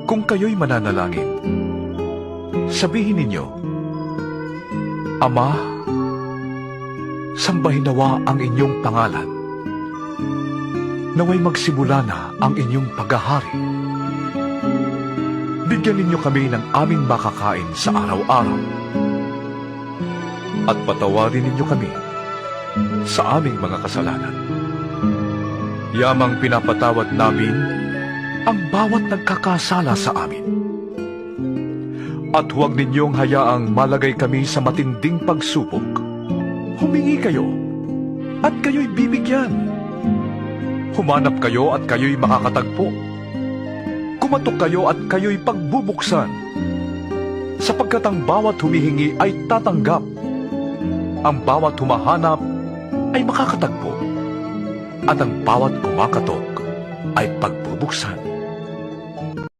Kung kayo'y mananalangin, sabihin ninyo, Ama, sambahin nawa ang inyong pangalan. Naway magsimula na ang inyong paghahari. Bigyan ninyo kami ng aming makakain sa araw-araw. At patawarin ninyo kami sa aming mga kasalanan. Yamang pinapatawad namin ang bawat nagkakasala sa amin. At huwag ninyong hayaang malagay kami sa matinding pagsubok. Humingi kayo, at kayo'y bibigyan. Humanap kayo at kayo'y makakatagpo. Kumatok kayo at kayo'y pagbubuksan. Sapagkat ang bawat humihingi ay tatanggap. Ang bawat humahanap ay makakatagpo. At ang bawat kumakatok ay pagbubuksan.